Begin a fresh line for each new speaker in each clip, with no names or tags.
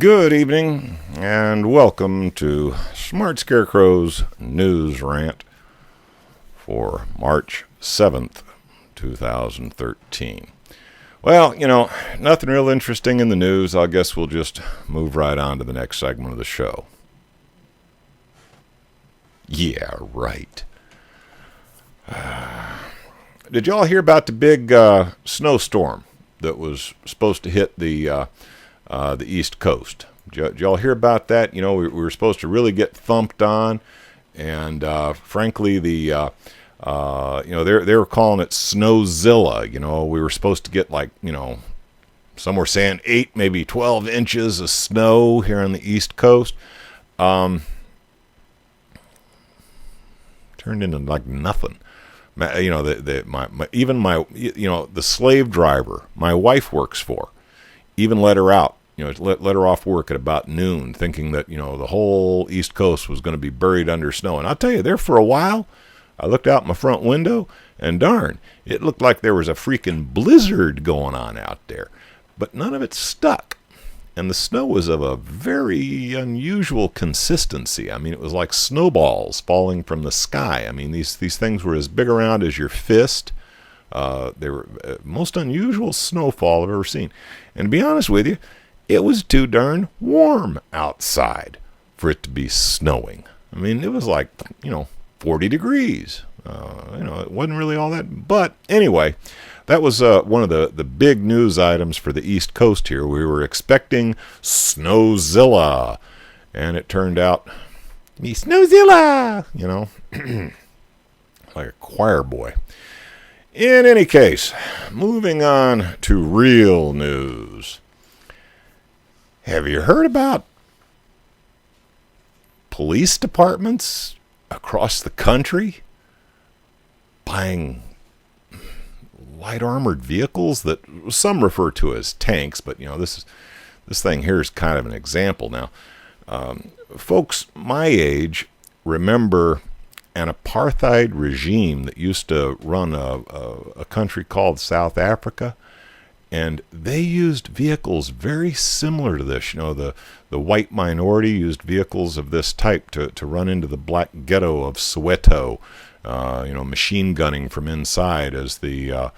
Good evening, and welcome to Smart Scarecrow's News Rant for March 7th, 2013. Well, nothing real interesting in the news. I guess we'll just move right on to the next segment of the show. Yeah, right. Did y'all hear about the big snowstorm that was supposed to hit the East Coast? Did y'all hear about that? We were supposed to really get thumped on, and frankly, they were calling it Snowzilla. We were supposed to get some were saying 8, maybe 12 inches of snow here on the East Coast. Turned into like nothing. The slave driver my wife works for even let her out. Let her off work at about noon, thinking that, the whole East Coast was going to be buried under snow. And I'll tell you, there for a while, I looked out my front window, and darn, it looked like there was a freaking blizzard going on out there. But none of it stuck. And the snow was of a very unusual consistency. I mean, it was like snowballs falling from the sky. I mean, these things were as big around as your fist. They were most unusual snowfall I've ever seen. And to be honest with you, it was too darn warm outside for it to be snowing. I mean, it was like, 40 degrees. It wasn't really all that. But anyway, that was one of the big news items for the East Coast here. We were expecting Snowzilla, and it turned out to be Snowzilla, like a choir boy. In any case, moving on to real news. Have you heard about police departments across the country buying light armored vehicles that some refer to as tanks, but this thing here is kind of an example. Now, folks my age remember an apartheid regime that used to run a country called South Africa, and they used vehicles very similar to this. The white minority used vehicles of this type to run into the black ghetto of Soweto, machine gunning from inside as the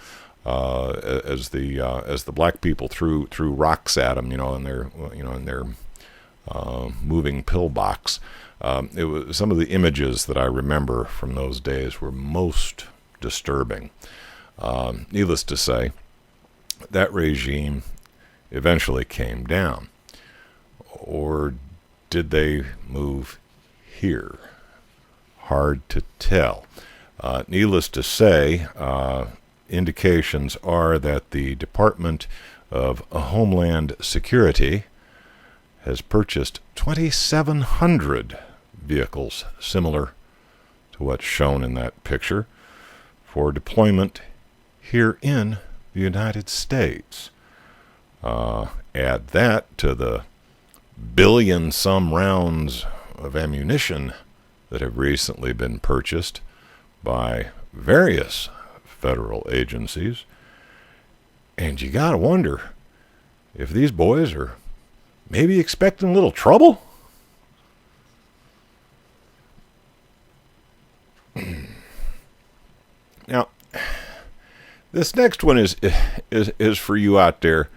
black people threw rocks at them, in their moving pillbox. It was some of the images that I remember from those days were most disturbing. Needless to say, that regime eventually came down. Or did they move here? Hard to tell. Needless to say, indications are that the Department of Homeland Security has purchased 2,700 vehicles similar to what's shown in that picture for deployment here in the United States. Add that to the billion-some rounds of ammunition that have recently been purchased by various federal agencies, and you gotta wonder if these boys are maybe expecting a little trouble. Now, this next one is for you out there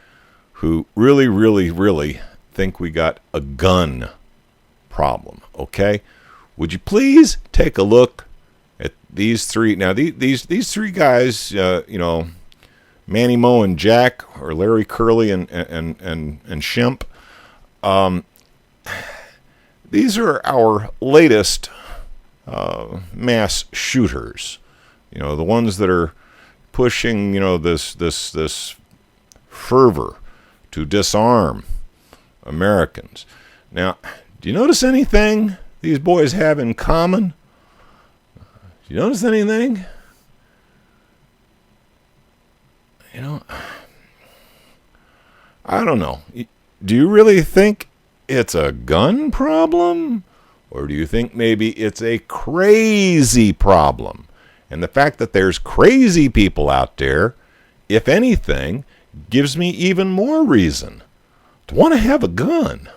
who really, really, really think we got a gun problem, okay? Would you please take a look at these three? Now, these three guys, Manny, Mo, and Jack, or Larry, Curly, and Shemp, these are our latest mass shooters. The ones that are pushing, this fervor to disarm Americans. Now, do you notice anything these boys have in common? Do you notice anything? I don't know. Do you really think it's a gun problem? Or do you think maybe it's a crazy problem? And the fact that there's crazy people out there, if anything, gives me even more reason to want to have a gun.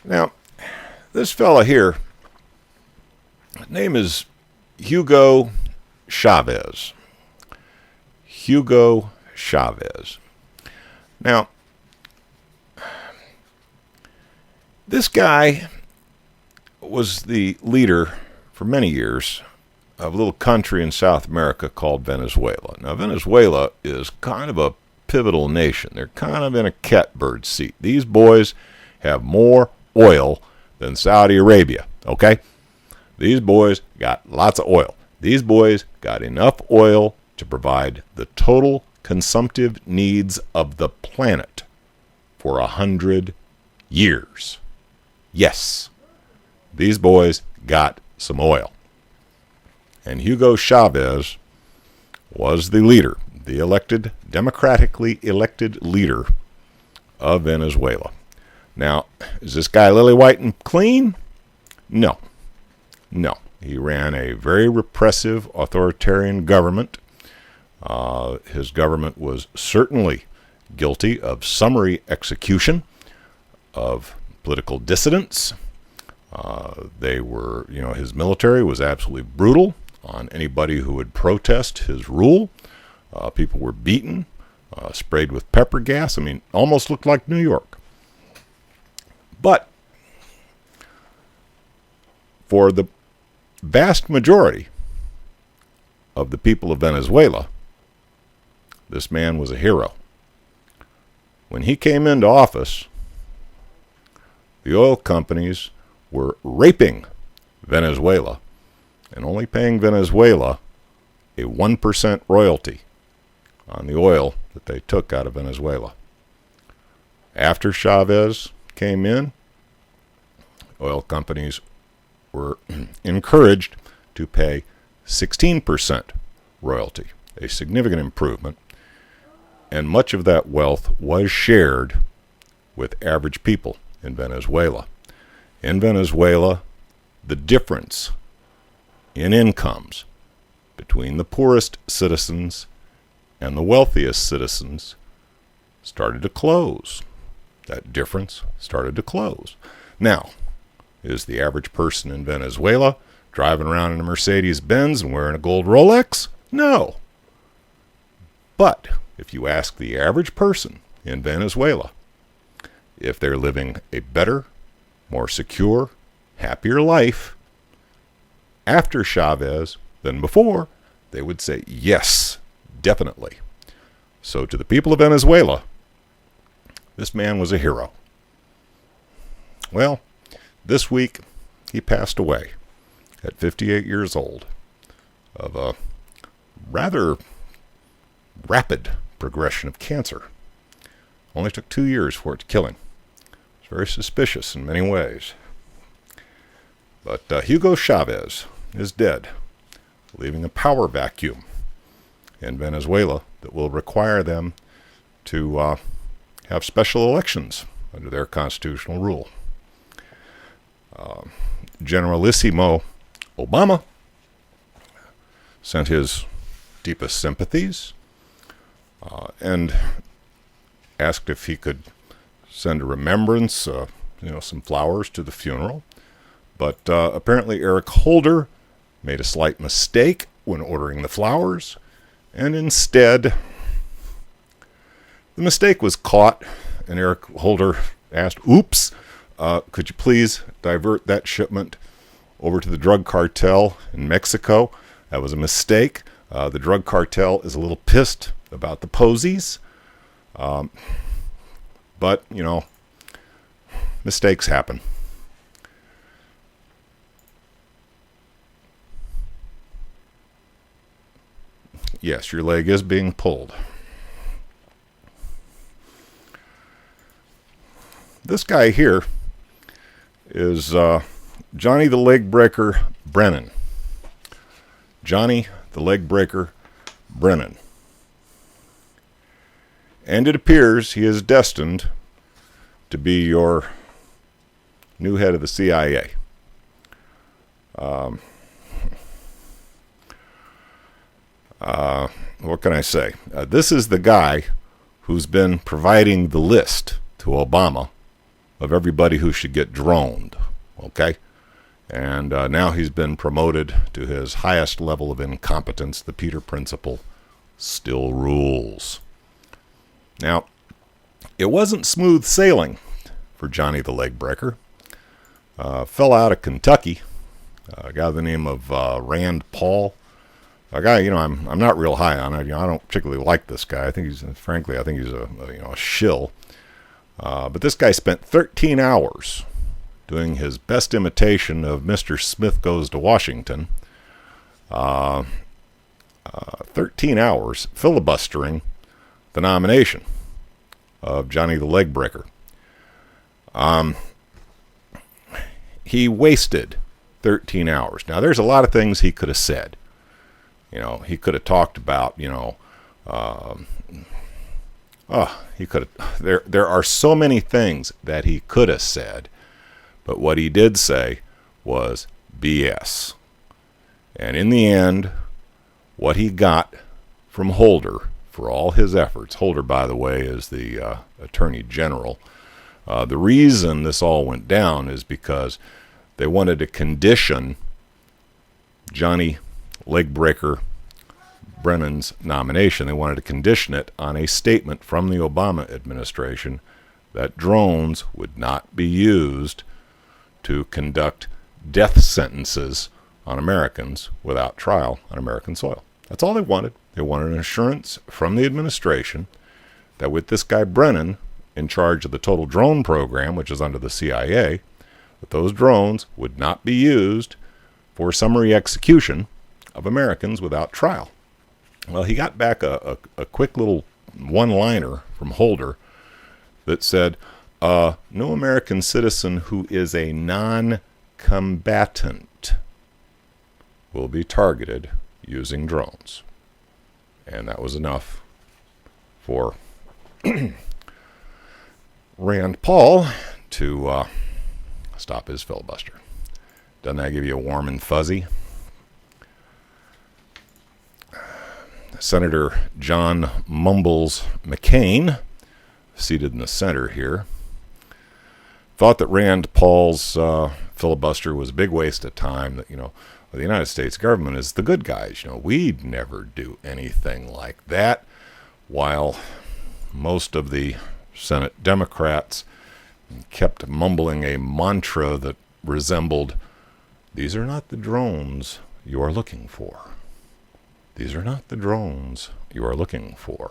Now, this fella here, his name is Hugo Chavez. Hugo Chavez. Now, this guy was the leader for many years of a little country in South America called Venezuela. Now, Venezuela is kind of a pivotal nation. They're kind of in a catbird seat. These boys have more oil than Saudi Arabia, okay? These boys got lots of oil. These boys got enough oil to provide the total consumptive needs of the planet for 100 years. Yes, these boys got some oil. And Hugo Chavez was the leader, the elected, democratically elected leader of Venezuela. Now, is this guy lily white and clean? No. No. He ran a very repressive, authoritarian government. His government was certainly guilty of summary execution of political dissidents. His military was absolutely brutal on anybody who would protest his rule. People were beaten, sprayed with pepper gas. I mean, almost looked like New York. But for the vast majority of the people of Venezuela, this man was a hero. When he came into office, the oil companies were raping Venezuela and only paying Venezuela a 1% royalty on the oil that they took out of Venezuela. After Chavez came in, oil companies were encouraged to pay 16% royalty, a significant improvement, and much of that wealth was shared with average people in Venezuela. In Venezuela, the difference in incomes between the poorest citizens and the wealthiest citizens started to close. That difference started to close. Now, is the average person in Venezuela driving around in a Mercedes-Benz and wearing a gold Rolex? No. But if you ask the average person in Venezuela if they're living a better, more secure, happier life after Chavez than before, they would say yes, definitely. So to the people of Venezuela, this man was a hero. Well, this week he passed away at 58 years old of a rather rapid progression of cancer. Only took 2 years for it to kill him. It's very suspicious in many ways. But Hugo Chavez is dead, leaving a power vacuum in Venezuela that will require them to have special elections under their constitutional rule. Generalissimo Obama sent his deepest sympathies and asked if he could send a remembrance, some flowers to the funeral. But apparently Eric Holder made a slight mistake when ordering the flowers, and instead the mistake was caught, and Eric Holder asked, oops, could you please divert that shipment over to the drug cartel in Mexico? That was a mistake. The drug cartel is a little pissed about the posies. But, mistakes happen. Yes, your leg is being pulled. This guy here is Johnny the Leg Breaker Brennan. Johnny the Leg Breaker Brennan. And it appears he is destined to be your new head of the CIA. what can I say? This is the guy who's been providing the list to Obama of everybody who should get droned, okay? And now he's been promoted to his highest level of incompetence. The Peter Principle still rules. Now, it wasn't smooth sailing for Johnny the Leg Breaker. Fell out of Kentucky. A guy by the name of Rand Paul. A guy, I'm not real high on it. I don't particularly like this guy. I think he's a shill. But this guy spent 13 hours doing his best imitation of Mr. Smith Goes to Washington. 13 hours filibustering the nomination of Johnny the Leg Breaker. He wasted 13 hours. Now, there's a lot of things he could have said. He could have talked about, he could have, there are so many things that he could have said, but what he did say was BS. And in the end, what he got from Holder for all his efforts, Holder, by the way, is the Attorney General. The reason this all went down is because they wanted to condition Johnny Legbreaker Brennan's nomination. They wanted to condition it on a statement from the Obama administration that drones would not be used to conduct death sentences on Americans without trial on American soil. That's all they wanted. They wanted an assurance from the administration that with this guy Brennan in charge of the total drone program, which is under the CIA, that those drones would not be used for summary execution of Americans without trial. Well, he got back a quick little one-liner from Holder that said, no American citizen who is a non-combatant will be targeted using drones. And that was enough for Rand Paul to stop his filibuster. Doesn't that give you a warm and fuzzy? Senator John Mumbles McCain, seated in the center here, thought that Rand Paul's filibuster was a big waste of time. That the United States government is the good guys. We'd never do anything like that. While most of the Senate Democrats kept mumbling a mantra that resembled, "These are not the drones you are looking for. These are not the drones you are looking for."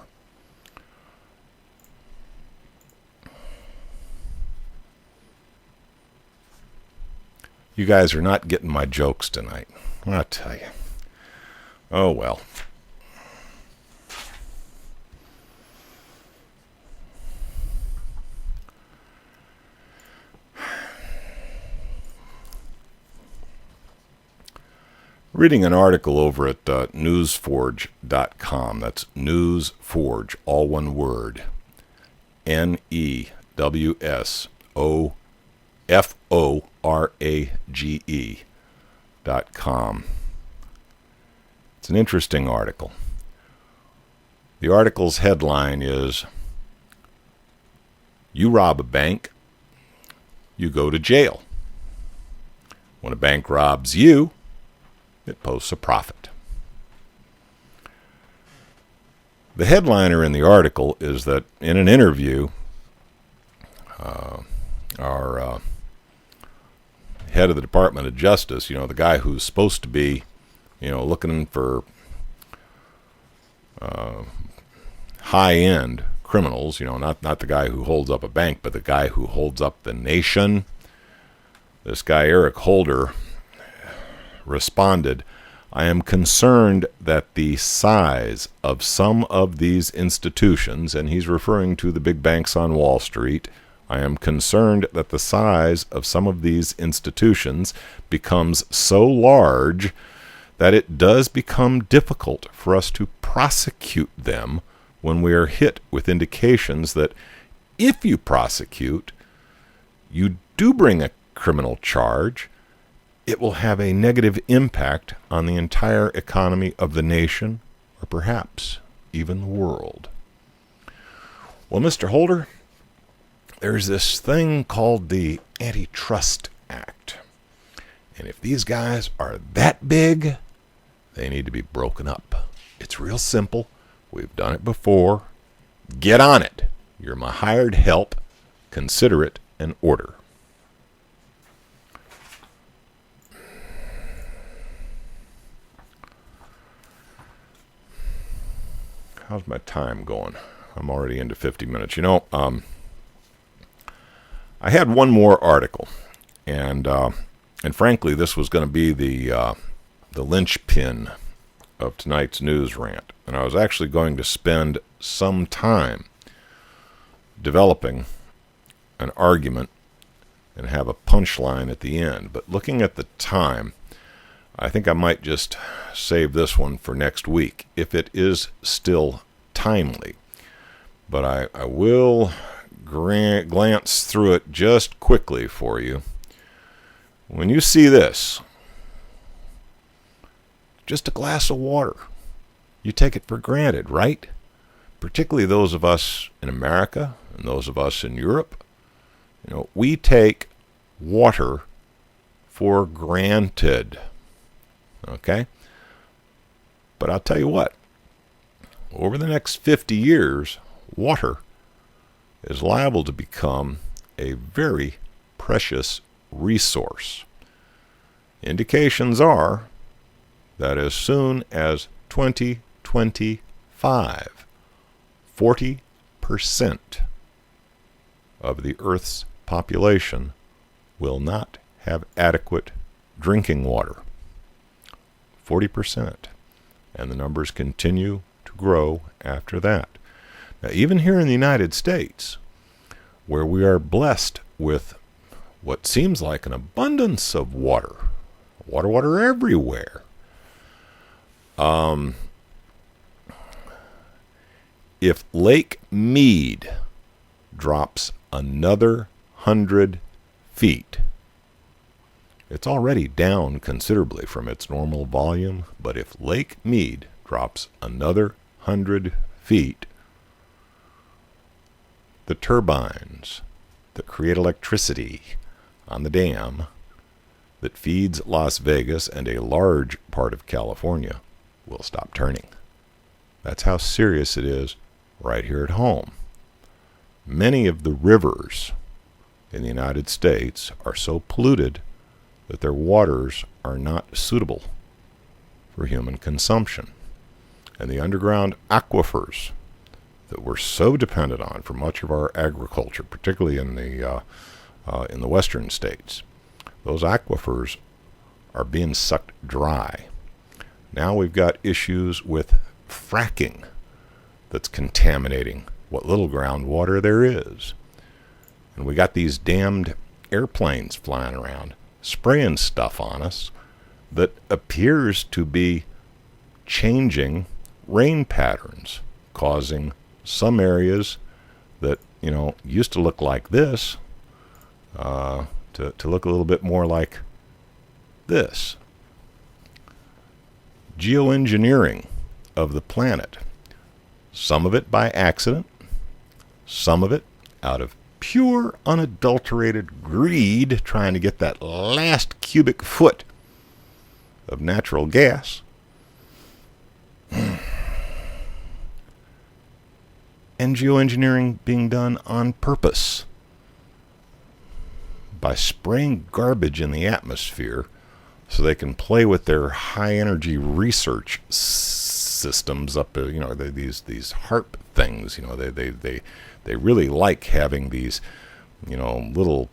You guys are not getting my jokes tonight, I'll tell you. Oh, well. Reading an article over at newsforge.com. That's Newsforge, all one word. NEWSOFORAGE.com. It's an interesting article. The article's headline is, "You rob a bank, you go to jail. When a bank robs you, it posts a profit." The headliner in the article is that in an interview, our head of the Department of Justice, the guy who's supposed to be, looking for high-end criminals, not the guy who holds up a bank, but the guy who holds up the nation. This guy, Eric Holder, responded, "I am concerned that the size of some of these institutions," and he's referring to the big banks on Wall Street, "I am concerned that the size of some of these institutions becomes so large that it does become difficult for us to prosecute them when we are hit with indications that if you prosecute, you do bring a criminal charge, it will have a negative impact on the entire economy of the nation or perhaps even the world. Well, Mr. Holder, there's this thing called the Antitrust Act. And if these guys are that big, they need to be broken up. It's real simple. We've done it before. Get on it. You're my hired help. Consider it an order. How's my time going? I'm already into 50 minutes. I had one more article, and frankly, this was going to be the linchpin of tonight's news rant. And I was actually going to spend some time developing an argument and have a punchline at the end. But looking at the time, I think I might just save this one for next week, if it is still timely. But I will glance through it just quickly for you. When you see this, just a glass of water, you take it for granted, right? Particularly those of us in America and those of us in Europe. We take water for granted. Okay? But I'll tell you what, over the next 50 years, water is liable to become a very precious resource. Indications are that as soon as 2025, 40% of the Earth's population will not have adequate drinking water. 40%. And the numbers continue to grow after that. Now, even here in the United States, where we are blessed with what seems like an abundance of water, water everywhere, if Lake Mead drops another 100 feet, it's already down considerably from its normal volume, but if Lake Mead drops another 100 feet, the turbines that create electricity on the dam that feeds Las Vegas and a large part of California will stop turning. That's how serious it is right here at home. Many of the rivers in the United States are so polluted that their waters are not suitable for human consumption. And the underground aquifers that we're so dependent on for much of our agriculture, particularly in the western states, those aquifers are being sucked dry. Now we've got issues with fracking that's contaminating what little groundwater there is. And we got these damned airplanes flying around, spraying stuff on us that appears to be changing rain patterns, causing some areas that, used to look like this, to look a little bit more like this. Geoengineering of the planet. Some of it by accident, some of it out of pure, unadulterated greed, trying to get that last cubic foot of natural gas. And geoengineering being done on purpose by spraying garbage in the atmosphere so they can play with their high-energy research systems up, these HARP things. They really like having these, little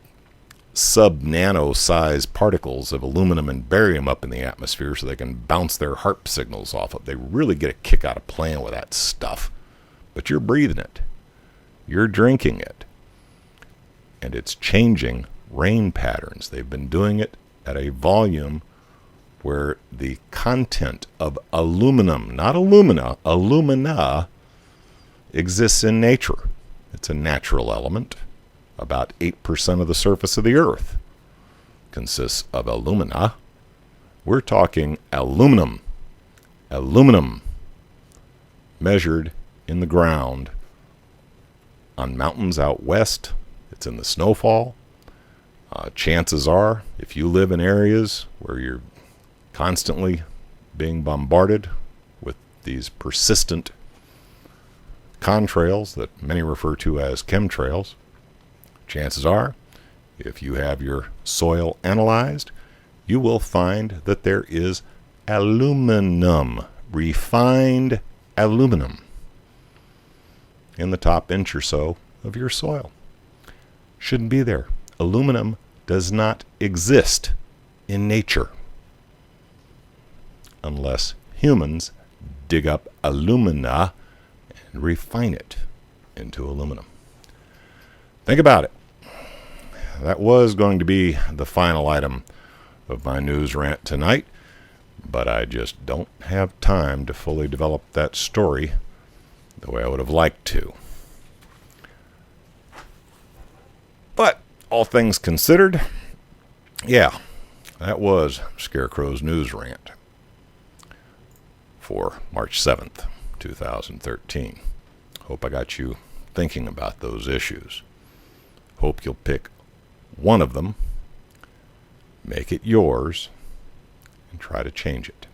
sub-nano size particles of aluminum and barium up in the atmosphere so they can bounce their HARP signals off of. They really get a kick out of playing with that stuff. But you're breathing it. You're drinking it. And it's changing rain patterns. They've been doing it at a volume where the content of aluminum, not alumina, alumina, exists in nature. It's a natural element. About 8% of the surface of the Earth consists of alumina. We're talking aluminum. Aluminum. measured in the ground on mountains out west. It's in the snowfall. Chances are, if you live in areas where you're constantly being bombarded with these persistent contrails that many refer to as chemtrails, chances are, if you have your soil analyzed, you will find that there is aluminum, refined aluminum, in the top inch or so of your soil. Shouldn't be there. Aluminum does not exist in nature unless humans dig up alumina and refine it into aluminum. Think about it. That was going to be the final item of my news rant tonight, but I just don't have time to fully develop that story the way I would have liked to. But all things considered, yeah, that was Scarecrow's news rant for March 7th, 2013. Hope I got you thinking about those issues. Hope you'll pick one of them, make it yours, and try to change it.